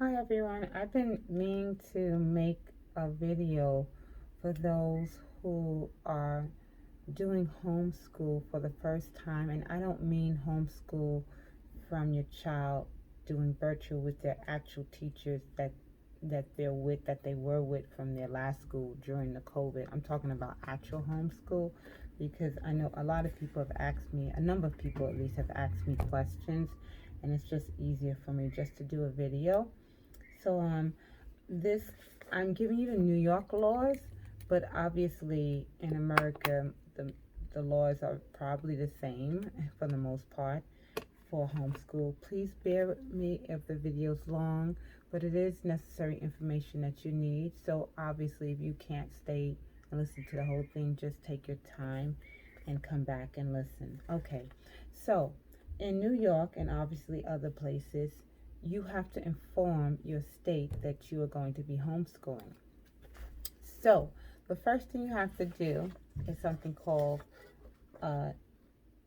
Hi everyone, I've been meaning to make a video for those who are doing homeschool for the first time, and I don't mean homeschool from your child doing virtual with their actual teachers that they were with from their last school during the COVID. I'm talking about actual homeschool because I know a lot of people have asked me, a number of people at least have asked me questions, and it's just easier for me just to do a video. So this I'm giving you the New York laws, but obviously in America the laws are probably the same for the most part for homeschool. Please bear with me if the video's long, but it is necessary information that you need. So obviously if you can't stay and listen to the whole thing, just take your time and come back and listen. Okay, so in New York and obviously other places, you have to inform your state that you are going to be homeschooling. So the first thing you have to do is something called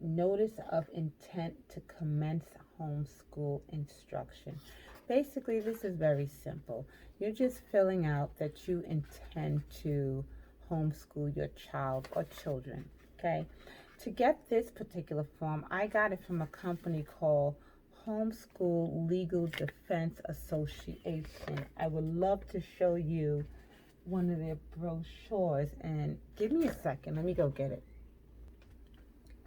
notice of intent to commence homeschool instruction. Basically, this is very simple. You're just filling out that you intend to homeschool your child or children, okay? To get this particular form, I got it from a company called Homeschool Legal Defense Association. I would love to show you one of their brochures, and give me a second, let me go get it.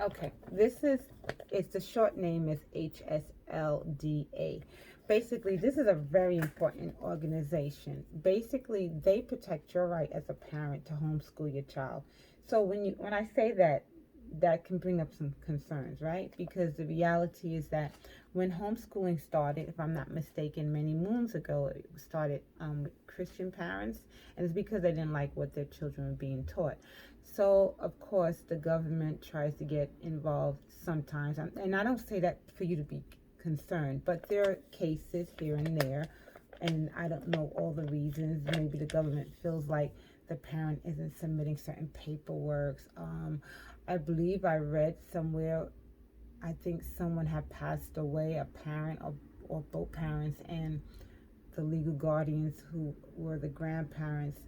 Okay, it's the short name is HSLDA. Basically, this is a very important organization. Basically, they protect your right as a parent to homeschool your child. So when I say that, that can bring up some concerns, right? Because the reality is that when homeschooling started, if I'm not mistaken, many moons ago, it started with Christian parents, and it's because they didn't like what their children were being taught. So, of course, the government tries to get involved sometimes, and I don't say that for you to be concerned, but there are cases here and there, and I don't know all the reasons. Maybe the government feels like the parent isn't submitting certain paperwork. I believe I read somewhere, I think someone had passed away, a parent or both parents, and the legal guardians who were the grandparents,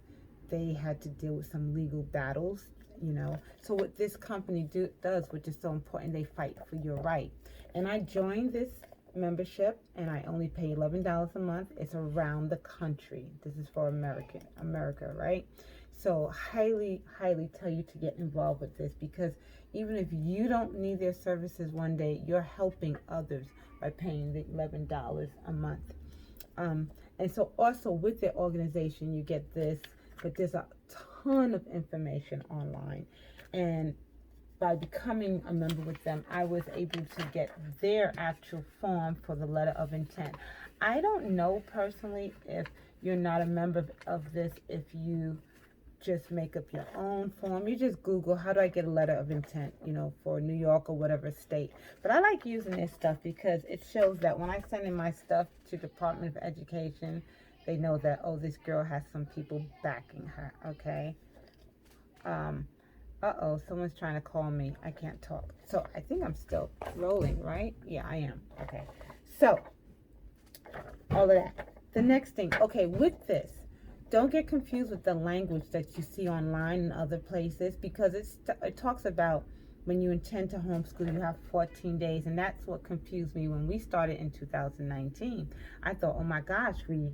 they had to deal with some legal battles, you know. So what this company does, which is so important, they fight for your right. And I joined this membership, and I only pay $11 a month. It's around the country. This is for America, right? So highly tell you to get involved with this, because even if you don't need their services one day, you're helping others by paying the $11 a month. And so also with their organization, you get this, but there's a ton of information online. And by becoming a member with them, I was able to get their actual form for the letter of intent. I don't know personally if you're not a member of this, if you just make up your own form. You just Google, how do I get a letter of intent, you know, for New York or whatever state. But I like using this stuff because it shows that when I send in my stuff to Department of Education, they know that, oh, this girl has some people backing her, okay? Uh-oh, someone's trying to call me. I can't talk. So I think I'm still rolling, right? Yeah, I am. Okay. So, all of that. The next thing, okay, with this, don't get confused with the language that you see online and other places, because it talks about when you intend to homeschool, you have 14 days, and that's what confused me when we started in 2019. I thought, oh my gosh, we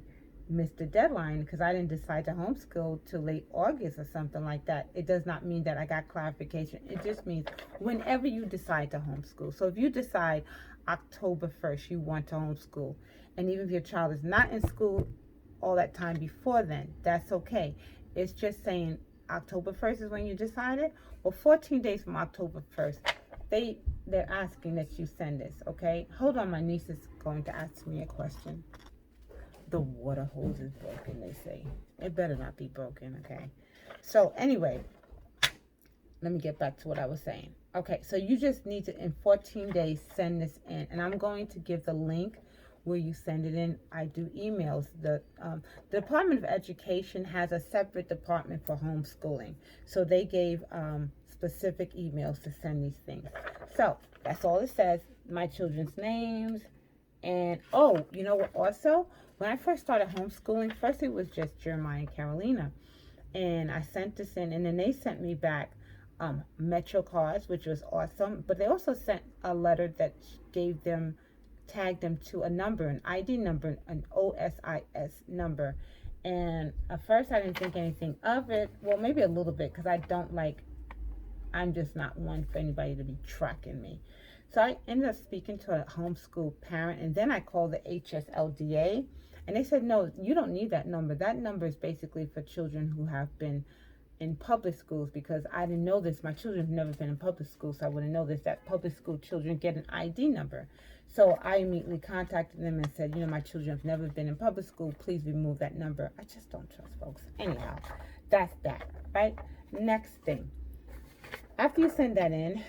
missed the deadline because I didn't decide to homeschool till late August or something like that. It does not mean that I got clarification. It just means whenever you decide to homeschool. So if you decide October 1st you want to homeschool, and even if your child is not in school all that time before then, that's okay. It's just saying October 1st is when you decided. Well, 14 days from October 1st, they're asking that you send this, okay? Hold on, my niece is going to ask me a question. The water hose is broken, they say. It better not be broken, okay? So anyway, let me get back to what I was saying. Okay, so you just need to, in 14 days, send this in. And I'm going to give the link where you send it in. I do emails. The Department of Education has a separate department for homeschooling. So they gave specific emails to send these things. So that's all it says. My children's names, And oh, you know what? Also, when I first started homeschooling, first it was just Jeremiah and Carolina, and I sent this in, and then they sent me back Metro cards, which was awesome. But they also sent a letter that gave them, tagged them to a number, an ID number, an OSIS number. And at first, I didn't think anything of it. Well, maybe a little bit, because I don't like. I'm just not one for anybody to be tracking me. So I ended up speaking to a homeschool parent, and then I called the HSLDA, and they said, no, you don't need that number. That number is basically for children who have been in public schools, because I didn't know this. My children have never been in public school, so I wouldn't know this, that public school children get an ID number. So I immediately contacted them and said, my children have never been in public school. Please remove that number. I just don't trust folks. Anyhow, that's that, right? Next thing. After you send that in,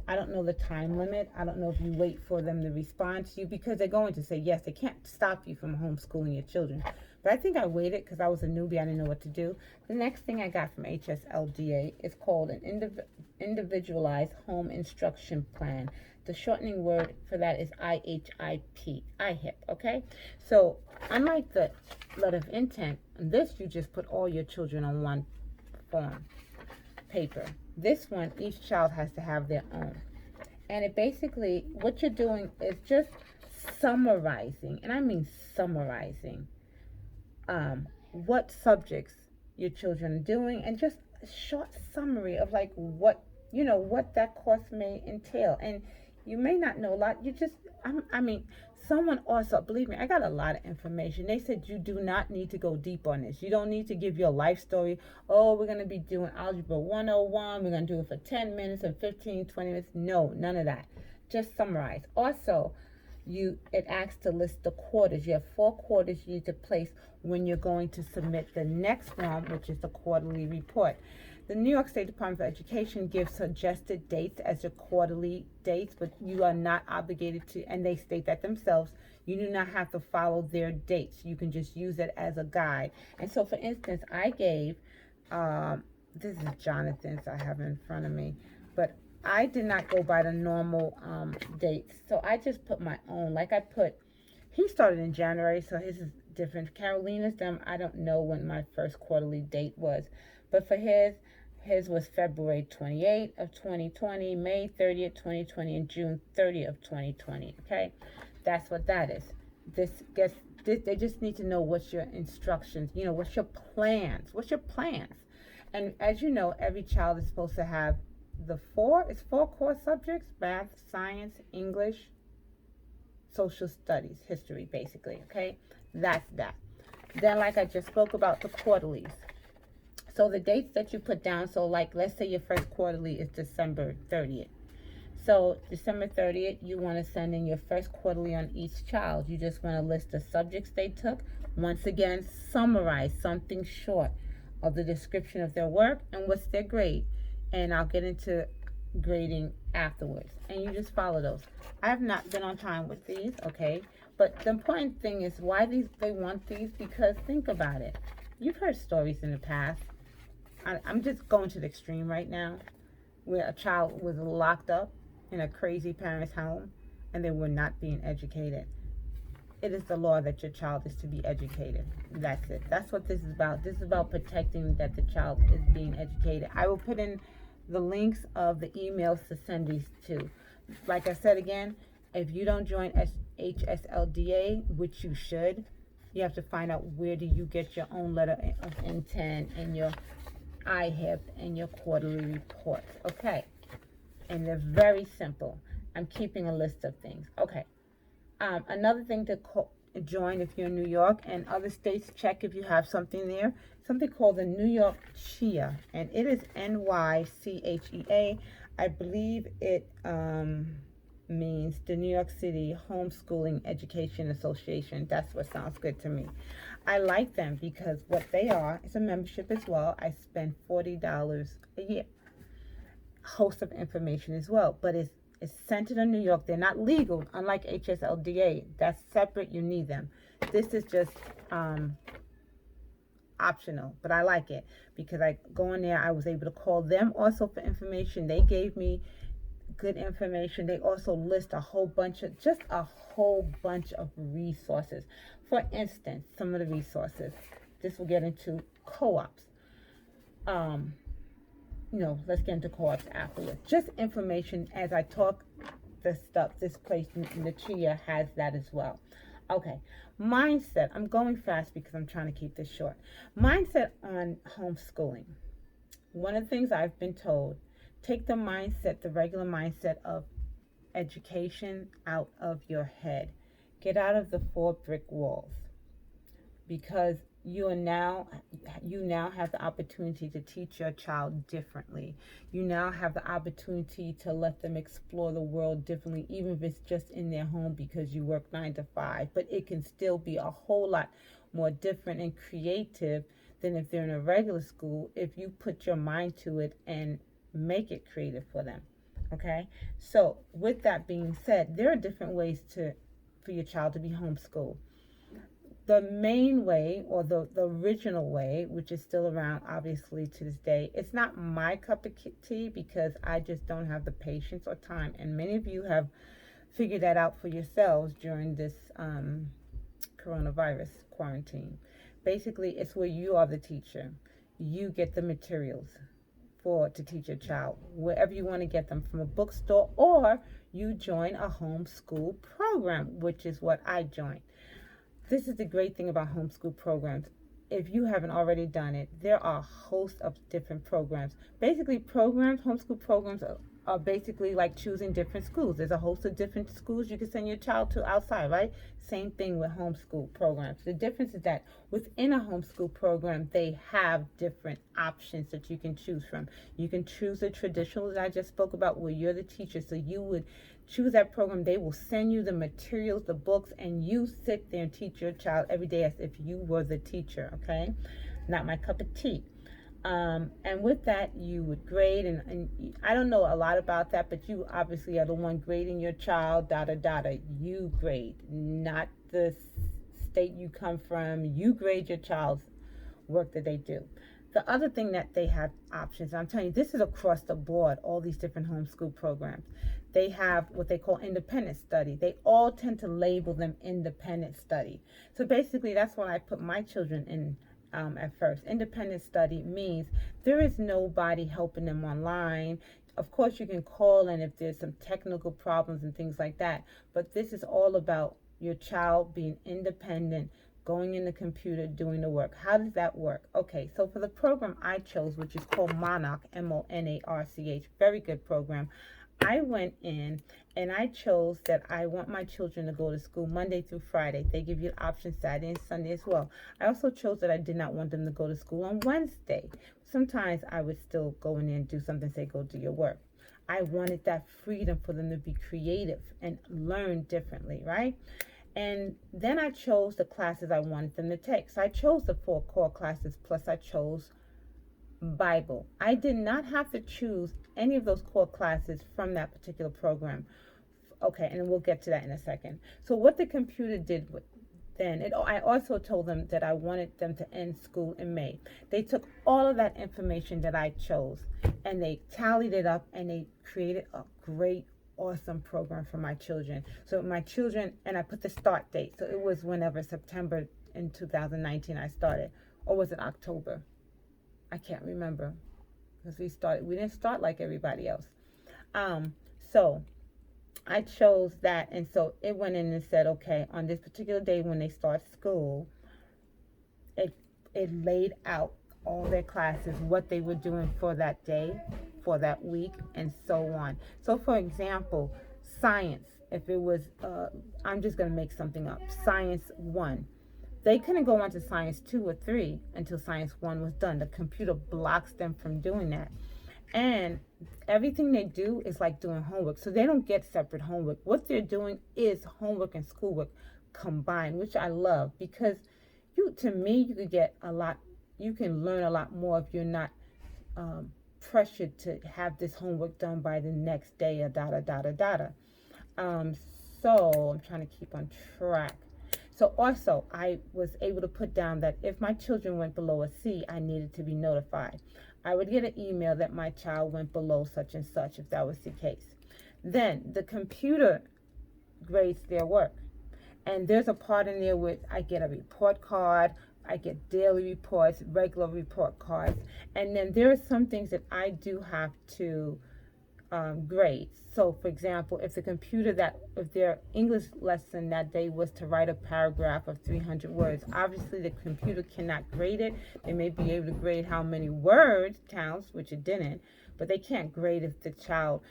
I don't know the time limit. I don't know if you wait for them to respond to you, because they're going to say yes. They can't stop you from homeschooling your children. But I think I waited because I was a newbie. I didn't know what to do. The next thing I got from HSLDA is called an individualized home instruction plan. The shortening word for that is IHIP, okay? So unlike the letter of intent, in this you just put all your children on one form, paper. This one, each child has to have their own. And it basically, what you're doing is just summarizing, and I mean summarizing, what subjects your children are doing, and just a short summary of like what that course may entail. And you may not know a lot. Someone also, believe me, I got a lot of information. They said you do not need to go deep on this. You don't need to give your life story. Oh, we're going to be doing Algebra 101. We're going to do it for 10 minutes and 15, 20 minutes. No, none of that. Just summarize. Also, it asks to list the quarters. You have 4 quarters you need to place when you're going to submit the next form, which is the quarterly report. The New York State Department of Education gives suggested dates as your quarterly dates, but you are not obligated to, and they state that themselves, you do not have to follow their dates. You can just use it as a guide. And so, for instance, I gave, this is Jonathan's I have in front of me, but I did not go by the normal dates. So I just put my own, he started in January, so his is different. Carolina's, I don't know when my first quarterly date was, but for his was February 28th of 2020, May 30th, 2020, and June 30th of 2020, okay? That's what that is. They just need to know what's your instructions, what's your plans. And as you know, every child is supposed to have four core subjects: math, science, English, social studies, history, basically, okay? That's that. Then, like I just spoke about, the quarterlies. So the dates that you put down, so let's say your first quarterly is December 30th. So December 30th, you want to send in your first quarterly on each child. You just want to list the subjects they took. Once again, summarize something short of the description of their work and what's their grade. And I'll get into grading afterwards. And you just follow those. I have not been on time with these, okay? But the important thing is why they want these, because think about it. You've heard stories in the past. I'm just going to the extreme right now, where a child was locked up in a crazy parent's home and they were not being educated. It is the law that your child is to be educated. That's it. That's what this is about. This is about protecting that the child is being educated. I will put in the links of the emails to send these to. Like I said again, if you don't join HSLDA, which you should, you have to find out where do you get your own letter of intent and your IHIP and your quarterly reports, okay? And they're very simple. I'm keeping a list of things, okay? Another thing to join if you're in New York, and other states, check if you have something there, something called the New York CHEA, and it is NYCHEA. I believe it means the New York City Homeschooling Education Association. That's what sounds good to me. I like them because what they are, it's a membership as well. I spend $40 a year. Host of information as well, but it's centered in New York. They're not legal, unlike HSLDA. That's separate. You need them. This is just optional, but I like it because I go in there. I was able to call them also for information. They gave me good information. They also list a whole bunch of resources. For instance, some of the resources. This will get into co-ops. Um, let's get into co-ops afterwards. Just information as I talk the stuff. This place in the TRIA has that as well. Okay, mindset. I'm going fast because I'm trying to keep this short. Mindset on homeschooling. One of the things I've been told, take the mindset, the regular mindset of education out of your head. Get out of the 4 brick walls, because you now have the opportunity to teach your child differently. You now have the opportunity to let them explore the world differently, even if it's just in their home because you work 9 to 5. But it can still be a whole lot more different and creative than if they're in a regular school, if you put your mind to it and make it creative for them. Okay? So with that being said, there are different ways for your child to be homeschooled. The main way, or the original way, which is still around obviously to this day, it's not my cup of tea because I just don't have the patience or time. And many of you have figured that out for yourselves during this coronavirus quarantine. Basically, it's where you are the teacher. You get the materials to teach your child, wherever you want to get them, from a bookstore, or you join a homeschool program, which is what I joined. This is the great thing about homeschool programs. If you haven't already done it, there are a host of different programs. Basically, homeschool programs are basically like choosing different schools. There's a host of different schools you can send your child to outside, right? Same thing with homeschool programs. The difference is that within a homeschool program, they have different options that you can choose from. You can choose the traditional that I just spoke about, where you're the teacher. So you would choose that program. They will send you the materials, the books, and you sit there and teach your child every day as if you were the teacher, okay? Not my cup of tea. And with that, you would grade, and I don't know a lot about that, but you obviously are the one grading your child, You grade, not the state you come from. You grade your child's work that they do. The other thing that they have options, and I'm telling you, this is across the board, all these different homeschool programs. They have what they call independent study. They all tend to label them independent study. So basically, that's what I put my children in at first. Independent study means there is nobody helping them online. Of course, you can call in if there's some technical problems and things like that. But this is all about your child being independent, going in the computer, doing the work. How does that work? Okay, so for the program I chose, which is called Monarch, MONARCH, very good program. I went in and I chose that I want my children to go to school Monday through Friday. They give you an option Saturday and Sunday as well. I also chose that I did not want them to go to school on Wednesday. Sometimes I would still go in there and do something, say go do your work. I wanted that freedom for them to be creative and learn differently, right? And then I chose the classes I wanted them to take. So I chose the 4 core classes, plus I chose Bible. I did not have to choose any of those core classes from that particular program. Okay, and we'll get to that in a second. So what the computer did then, I also told them that I wanted them to end school in May. They took all of that information that I chose and they tallied it up and they created a great, awesome program for my children. So my children, and I put the start date. So it was whenever, September in 2019 I started. Or was it October? I can't remember, because we didn't start like everybody else. So I chose that, and so it went in and said, okay, on this particular day when they start school, it laid out all their classes, what they were doing for that day, for that week, and so on. So for example, science, if it was, I'm just going to make something up, Science 1. They couldn't go on to Science 2 or 3 until Science 1 was done. The computer blocks them from doing that. And everything they do is like doing homework. So they don't get separate homework. What they're doing is homework and schoolwork combined, which I love, because you could get a lot, you can learn a lot more if you're not pressured to have this homework done by the next day or So I'm trying to keep on track. So also, I was able to put down that if my children went below a C, I needed to be notified. I would get an email that my child went below such and such, if that was the case. Then the computer grades their work. And there's a part in there where I get a report card, I get daily reports, regular report cards, and then there are some things that I do have to grade. So, for example, if if their English lesson that day was to write a paragraph of 300 words, obviously the computer cannot grade it. They may be able to grade how many words counts, which it didn't, but they can't grade if the child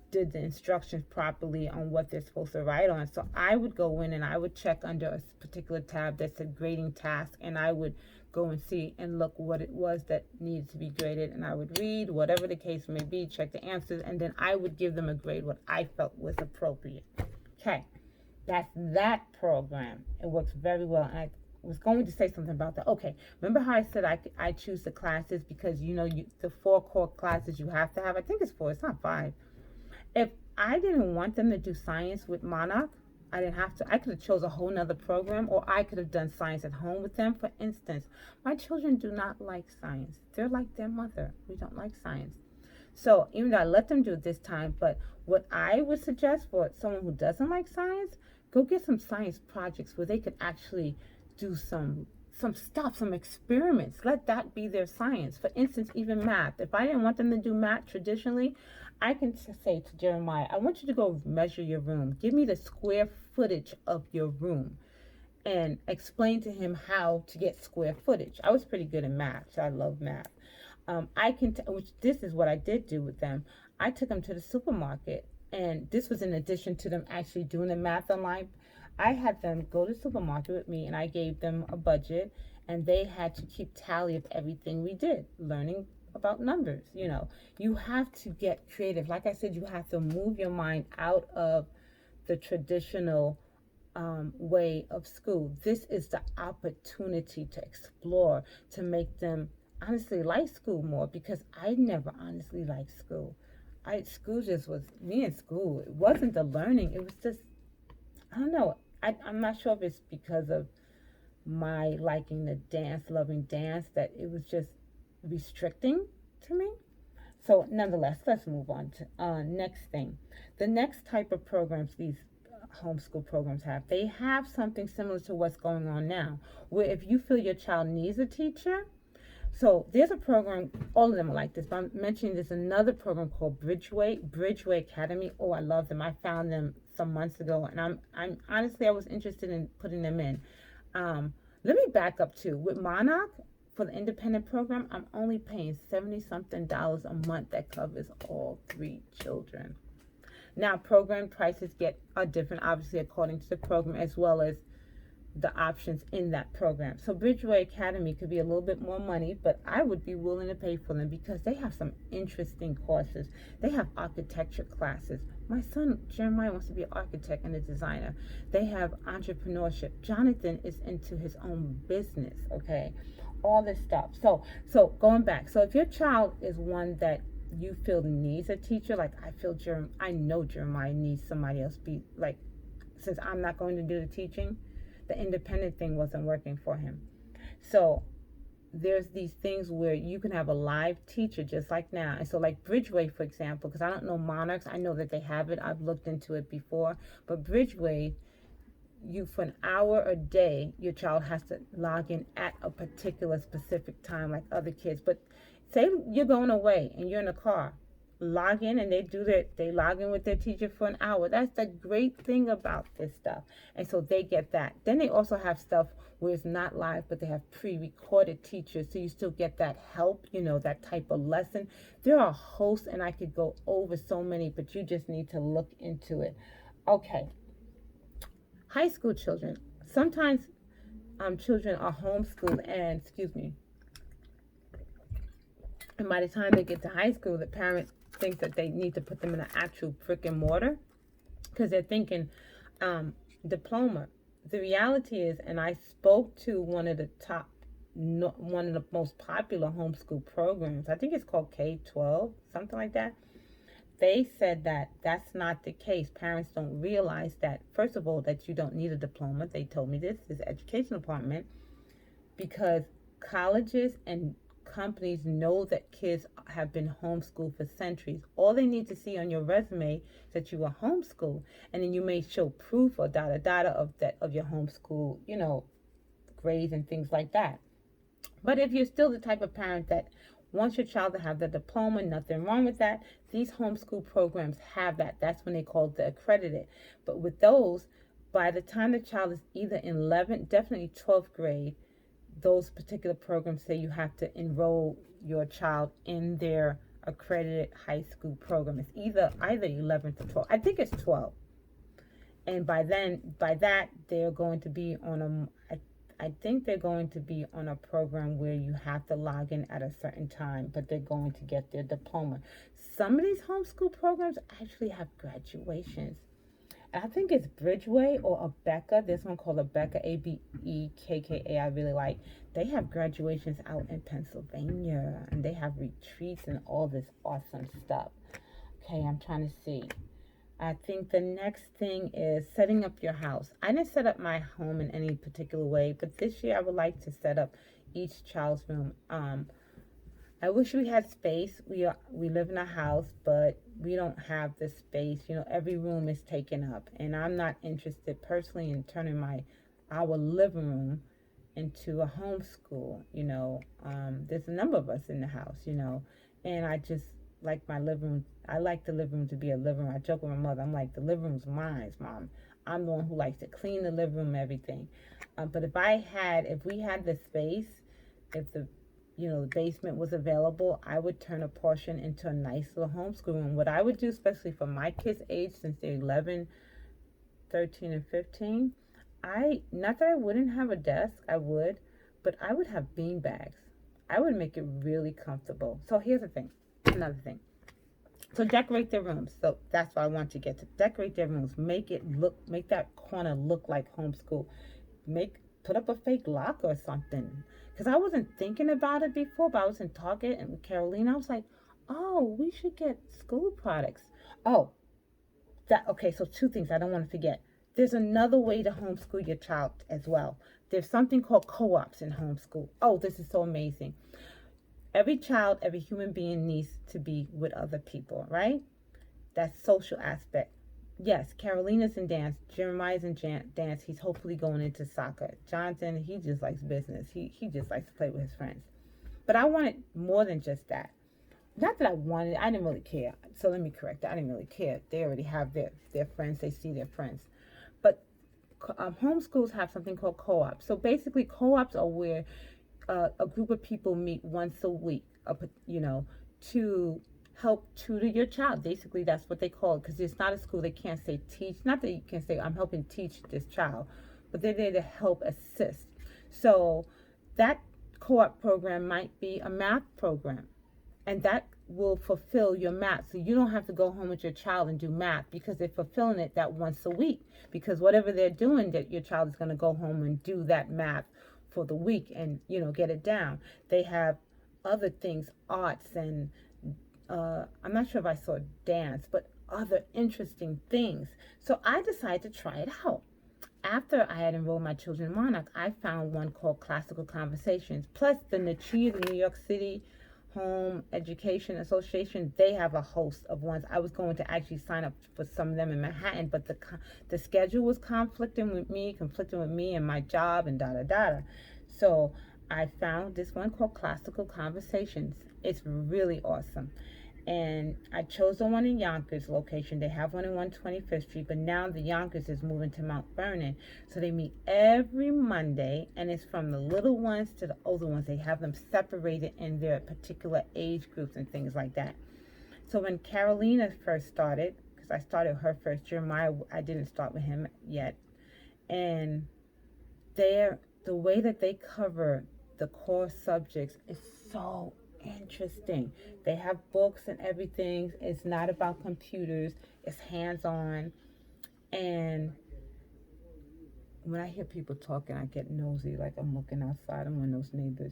did the instructions properly on what they're supposed to write on. So I would go in and I would check under a particular tab that said grading task, and I would go and see and look what it was that needed to be graded, and I would read whatever the case may be, check the answers, and then I would give them a grade what I felt was appropriate. Okay, that's that program. It works very well, and I was going to say something about that. Okay, remember how I said I choose the classes because the 4 core classes you have to have. I think it's 4, it's not 5. If I didn't want them to do science with Monarch, I didn't have to. I could have chose a whole nother program, or I could have done science at home with them. For instance, my children do not like science. They're like their mother. We don't like science. So even though I let them do it this time, but what I would suggest for someone who doesn't like science, go get some science projects where they could actually do some stuff, some experiments. Let that be their science. For instance, even math. If I didn't want them to do math traditionally, I can say to Jeremiah, I want you to go measure your room. Give me the square footage of your room and explain to him how to get square footage. I was pretty good in math, so I love math. Which this is what I did do with them. I took them to the supermarket, and this was in addition to them actually doing the math online. I had them go to the supermarket with me, and I gave them a budget, and they had to keep tally of everything we did, learning about numbers. You have to get creative. Like I said, you have to move your mind out of the traditional way of school. This is the opportunity to explore, to make them honestly like school more, because I never honestly liked school. School just was me in school. It wasn't the learning. It was just, I don't know. I'm not sure if it's because of my liking the dance, loving dance, that it was just restricting to me. So nonetheless, let's move on to next thing. The next type of programs these homeschool programs have, they have something similar to what's going on now, where if you feel your child needs a teacher, so there's a program, all of them are like this, but I'm mentioning there's another program called Bridgeway Academy. Oh, I love them. I found them some months ago, and I'm honestly, I was interested in putting them in. Let me back up too. With Monarch, for the independent program, I'm only paying $70-something a month. That covers all 3 children. Now, program prices are different, obviously, according to the program, as well as the options in that program. So Bridgeway Academy could be a little bit more money, but I would be willing to pay for them because they have some interesting courses. They have architecture classes. My son Jeremiah wants to be an architect and a designer. They have entrepreneurship. Jonathan is into his own business, okay? All this stuff. So going back, so if your child is one that you feel needs a teacher, like I know Jeremiah needs somebody else, since I'm not going to do the teaching, the independent thing wasn't working for him. So there's these things where you can have a live teacher just like now. And so like Bridgeway, for example, because I don't know Monarchs, I know that they have it. I've looked into it before. But Bridgeway, for an hour a day, your child has to log in at a particular specific time like other kids. But say you're going away and you're in a car, log in and they log in with their teacher for an hour. That's the great thing about this stuff. And so they get that. Then they also have stuff where it's not live, but they have pre-recorded teachers, so you still get that help, that type of lesson. There are hosts, and I could go over so many, but you just need to look into it. Okay. High school children. Sometimes children are homeschooled and, and by the time they get to high school, the parents think that they need to put them in an actual brick and mortar because they're thinking diploma. The reality is, and I spoke to one of the most popular homeschool programs, I think it's called K-12, something like that. They said that that's not the case. Parents don't realize that, first of all, that you don't need a diploma. They told me this is the education department, because colleges and companies know that kids have been homeschooled for centuries. All they need to see on your resume is that you were homeschooled, and then you may show proof or data of your homeschool, grades and things like that. But if you're still the type of parent that wants your child to have the diploma, nothing wrong with that. These homeschool programs have that. That's when they call it the accredited. But with those, by the time the child is either in 11th, definitely 12th grade, those particular programs say you have to enroll your child in their accredited high school program. It's either 11th or 12th. I think it's 12. And by that, they're going to be on I think they're going to be on a program where you have to log in at a certain time, but they're going to get their diploma. Some of these homeschool programs actually have graduations. I think it's Bridgeway or Abeka. There's one called Abeka, Abekka. I really like. They have graduations out in Pennsylvania, and they have retreats and all this awesome stuff. Okay, I'm trying to see. I think the next thing is setting up your house. I didn't set up my home in any particular way, but this year I would like to set up each child's room. I wish we had space. We live in a house, but we don't have the space. Every room is taken up, and I'm not interested personally in turning our living room into a homeschool. There's a number of us in the house. And I just like my living room. I like the living room to be a living room. I joke with my mother. I'm like, the living room's mine, Mom. I'm the one who likes to clean the living room, everything. But if we had the space, if the basement was available, I would turn a portion into a nice little homeschool room. What I would do, especially for my kids' age, since they're 11, 13, and 15, not that I wouldn't have a desk, I would, but I would have bean bags. I would make it really comfortable. So here's the thing, another thing. So decorate their rooms. So that's what I want to get to. Decorate their rooms. Make that corner look like homeschool. Put up a fake lock or something. Because I wasn't thinking about it before, but I was in Target and with Carolina. I was like, oh, we should get school products. Okay, so two things I don't want to forget. There's another way to homeschool your child as well. There's something called co-ops in homeschool. Oh, this is so amazing. Every child, every human being needs to be with other people, right? That social aspect. Yes, Carolina's in dance. Jeremiah's in dance. He's hopefully going into soccer. Jonathan, he just likes business. He just likes to play with his friends. But I wanted more than just that. Not that I wanted, I didn't really care. So let me correct that. I didn't really care. They already have their friends. They see their friends. But homeschools have something called co-ops. So basically, co-ops are where a group of people meet once a week, to help tutor your child. Basically, that's what they call it, because it's not a school. They can't say teach. Not that you can say, I'm helping teach this child, but they're there to help assist. So that co-op program might be a math program, and that will fulfill your math. So you don't have to go home with your child and do math, because they're fulfilling it that once a week. Because whatever they're doing, that your child is going to go home and do that math for the week and get it down. They have other things, arts, and I'm not sure if I saw dance, but other interesting things. So I decided to try it out. After I had enrolled my children in Monarch, I found one called Classical Conversations. Plus the NCHEA, the New York City Home Education Association, they have a host of ones. I was going to actually sign up for some of them in Manhattan, but the schedule was conflicting with me and my job and So I found this one called Classical Conversations. It's really awesome. And I chose the one in Yonkers location. They have one in 125th Street, but now the Yonkers is moving to Mount Vernon. So they meet every Monday, and it's from the little ones to the older ones. They have them separated in their particular age groups and things like that. So when Carolina first started, because I started her first, Jeremiah, I didn't start with him yet. And the way that they cover the core subjects is so interesting. They have books and everything. It's not about computers. It's hands-on. And when I hear people talking, I get nosy, like I'm looking outside. I'm one of those neighbors.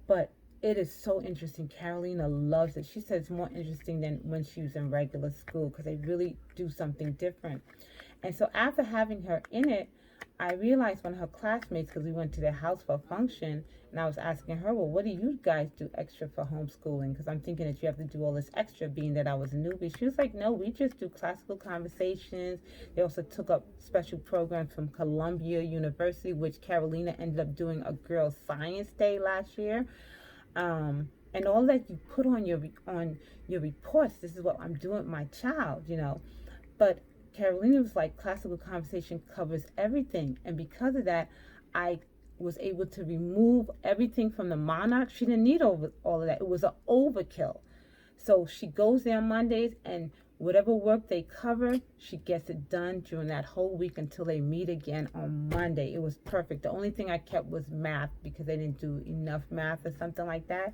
But it is so interesting. Carolina loves it. She says it's more interesting than when she was in regular school, because they really do something different. And so after having her in it, I realized one of her classmates, because we went to their house for a function, and I was asking her, well, what do you guys do extra for homeschooling? Because I'm thinking that you have to do all this extra, being that I was a newbie. She was like, no, we just do classical conversations. They also took up special programs from Columbia University, which Carolina ended up doing a girls' science day last year. And all that you put on your reports, this is what I'm doing with my child, you know. But Carolina was like, classical conversation covers everything. And because of that, I was able to remove everything from the monarch. She didn't need all of that. It was an overkill. So she goes there on Mondays, and whatever work they cover, she gets it done during that whole week until they meet again on Monday. It was perfect. The only thing I kept was math, because they didn't do enough math or something like that.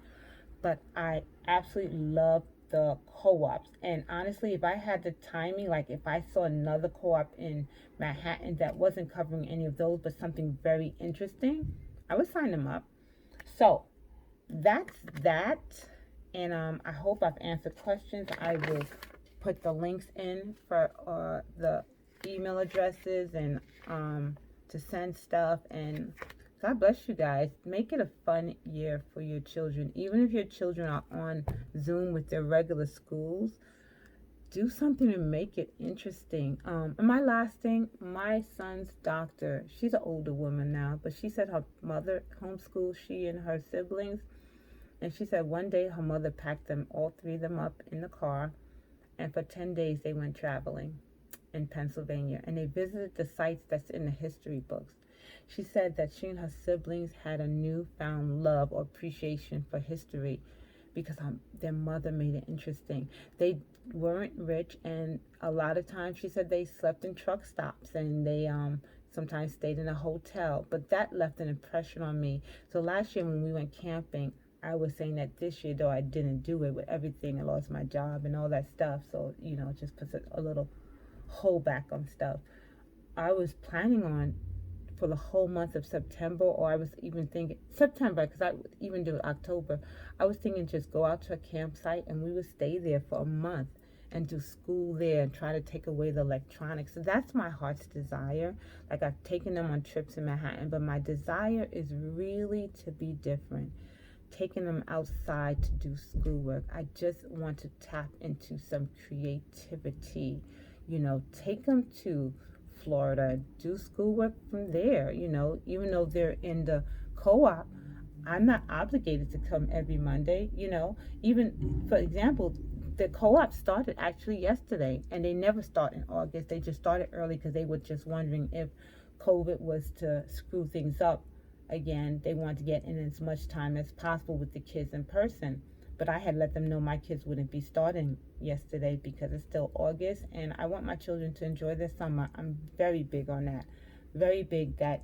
But I absolutely love the co-ops. And honestly, if I had the timing, like if I saw another co-op in Manhattan that wasn't covering any of those, but something very interesting, I would sign them up. So that's that. And I hope I've answered questions. I will put the links in for the email addresses and to send stuff. And God bless you guys. Make it a fun year for your children. Even if your children are on Zoom with their regular schools, do something to make it interesting. And my last thing, my son's doctor, she's an older woman now, but she said her mother homeschooled she and her siblings. And she said one day her mother packed them, all three of them, up in the car. And for 10 days they went traveling in Pennsylvania. And they visited the sites that's in the history books. She said that she and her siblings had a newfound love or appreciation for history because their mother made it interesting. They weren't rich, and a lot of times she said they slept in truck stops, and they sometimes stayed in a hotel. But that left an impression on me. So last year when we went camping, I was saying that this year, though I didn't do it with everything, I lost my job and all that stuff. So, you know, it just puts a little hold back on stuff. I was planning on for the whole month of September, or I was even thinking September, because I would even do October. I was thinking just go out to a campsite and we would stay there for a month and do school there and try to take away the electronics. So that's my heart's desire. Like, I've taken them on trips in Manhattan, but my desire is really to be different. Taking them outside to do schoolwork. I just want to tap into some creativity. You know, take them to Florida, do schoolwork from there. You know, even though they're in the co-op, I'm not obligated to come every Monday. You know, even for example, the co-op started actually yesterday, and they never start in August. They just started early because they were just wondering if COVID was to screw things up again. They wanted to get in as much time as possible with the kids in person. But I had let them know my kids wouldn't be starting yesterday because it's still August, and I want my children to enjoy their summer. I'm very big on that. Very big that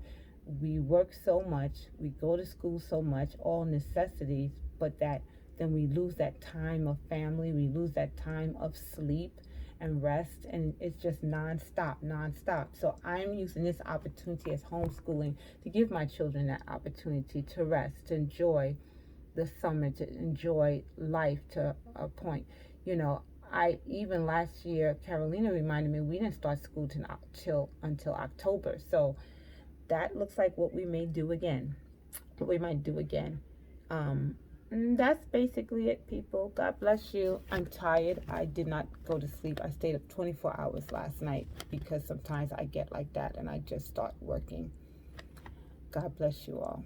we work so much, we go to school so much, all necessities, but that then we lose that time of family, we lose that time of sleep and rest, and it's just nonstop. So I'm using this opportunity as homeschooling to give my children that opportunity to rest, to enjoy the summer, to enjoy life to a point. You know, I even last year, Carolina reminded me we didn't start school until October. So that looks like what we may do again. What we might do again. That's basically it, people. God bless you. I'm tired. I did not go to sleep. I stayed up 24 hours last night because sometimes I get like that and I just start working. God bless you all.